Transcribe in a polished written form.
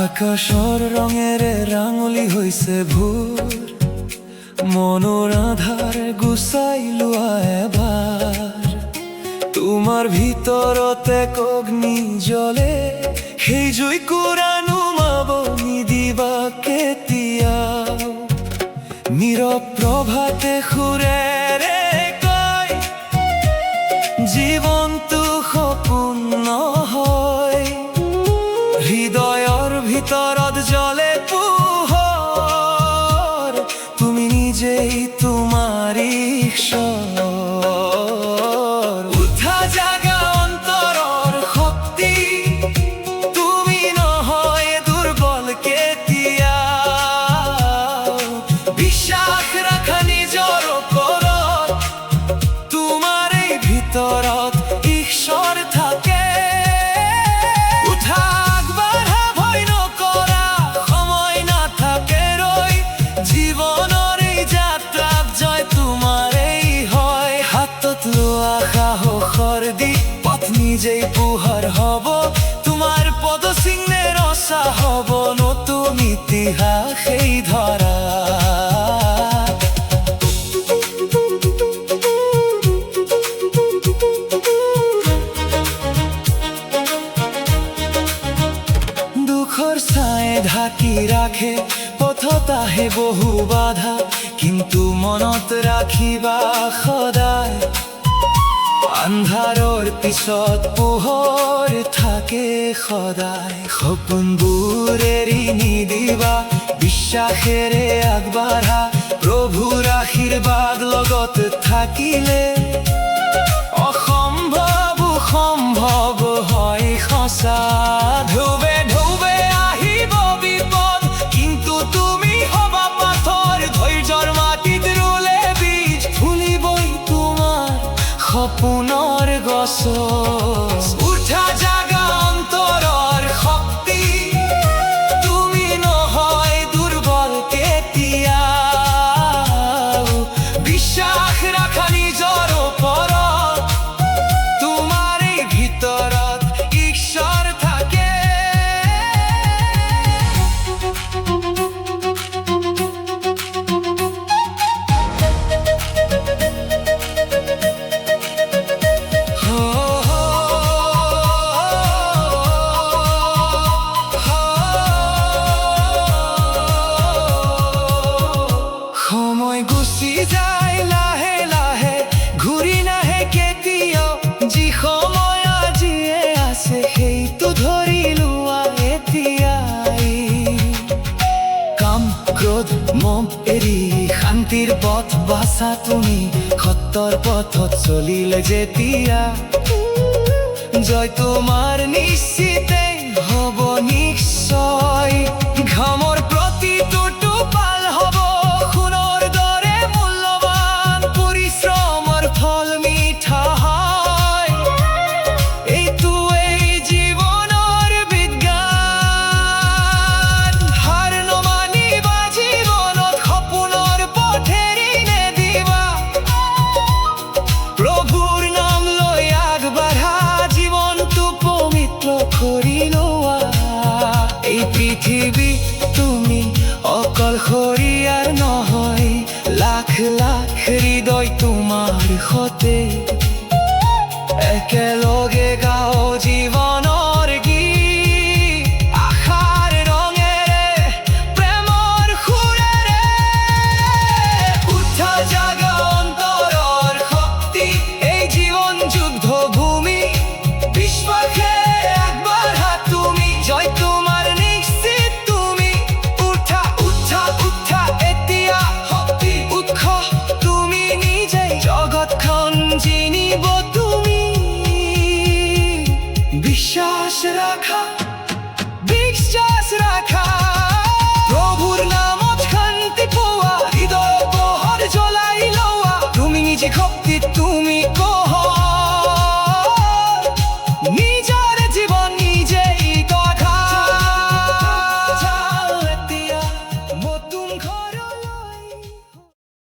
আকাশর রঙের রাঙলি হইছে ভোর, মনোর আধার গুছাইলো এবার। তোমার ভিতরতে অগ্নি জ্বলে, সেই জুই কুরানো মাবনি দিবা কেতিয়াও। নীরব প্রভাতে সুৰে ৰে কয়, জীৱনটো সপোন নহয়। হৃদয়ৰ ভিতৰত জ্বলে পোহৰ, তুমি নিজেই তোমাৰ ঈশ্বৰ। উঠা জাগা অন্তৰৰ শক্তি, তুমি নহয় দুৰ্বল কেতিয়াও। বিশ্বাস ৰাখা নিজৰ ওপৰত, তোমাৰ এই ভিতৰত ঈশ্বৰ থাকে। উঠা আগবাঢ়া, ভয় নকৰা, সময় নাথাকে ৰৈ। জীৱনৰ এই যাত্ৰাত জয় তোমাৰেই হয়। হাতত লোৱা সাহসৰ দিশ, পথ নিজেই পোহৰ হ'ব। তোমাৰ পদচিহ্নে ৰচা হ'ব নতুন ইতিহাস এই ধৰা। দুখৰ ছায়ে ঢাকি ৰাখে, পথত আহে বহু বাধা, কিন্তু মনত ৰাখিবা সদায়। আন্ধাৰৰ পিছত পোহৰ থাকে সদায়। সপোনবোৰ এৰি নিদিবা, বিশ্বাসেৰে আগবাঢ়া। প্ৰভুৰ আশীৰ্বাদ লগত থাকিলে অসম্ভৱ সম্ভৱ হয় সঁচা। ঢৌবে ঢৌবে আহিব বিপদ, কিন্তু তুমি হবা পাথৰ। ধৈৰ্যৰ মাটিত ৰুলে বীজ, ফুলিবই তোমাৰ সপোনৰ গছ। উঠা জাগা অন্তৰৰ শক্তি, তুমি নহয় দুৰ্বল কেতিয়াও। বিশ্বাস ৰাখা নিজৰ ওপৰত, তোমাৰ এই ভিতৰত ঈশ্বৰ থাকে। সময় গুচি যায় লাহে লাহে, ঘূৰি নাহে কেতিয়াও। যি সময় আজিয়ে আছে, সেইটো ধৰি লোৱা এতিয়াই। কাম ক্ৰোধ মোহ এৰি শান্তিৰ পথ বাছা তুমি। সত্যৰ পথত চলিলে যেতিয়া জয় তোমাৰ নিশ্চিতে হ'ব নিশ্চয়। ঘামৰ প্ৰতিটো টোপাল হ'ব সোণৰ দৰে মূল্যৱান, পৰিশ্ৰমৰ ফল মিঠা হয়। এইটোৱেই জীৱনৰ বিজ্ঞান। হাৰ নমানিবা জীৱনত, সপোনৰ পথ এৰি নেদিবা। প্ৰভুৰ নাম লৈ আগবাঢ়া, জীৱনটো পবিত্ৰ কৰি লোৱা। এই পৃথিৱী তুমি অকলশৰীয়াৰ নহয়, লাখ লাখ হৃদয় তোমাৰ সতে। একেলগে গাও জীৱনৰ গীত, আশাৰ ৰঙেৰে প্ৰেমৰ সুৰেৰে। উঠা জাগা অন্তৰৰ শক্তি, এই জীৱন যুদ্ধ ভূমি। বিশ্বাসে আগবাঢ়া তুমি, জয় তোমাৰ নিশ্চিত তুমি। উঠা উঠা উঠা, এতিয়া শক্তি উৎস তুমি নিজেই। জগতখন জিনিব তুমি। বিশ্বাস ৰাখা, বিশ্বাস ৰাখা। প্ৰভুৰ নামত শান্তি পোৱা, হৃদয় পোহৰ জ্বলাই লোৱা। তুমি নিজে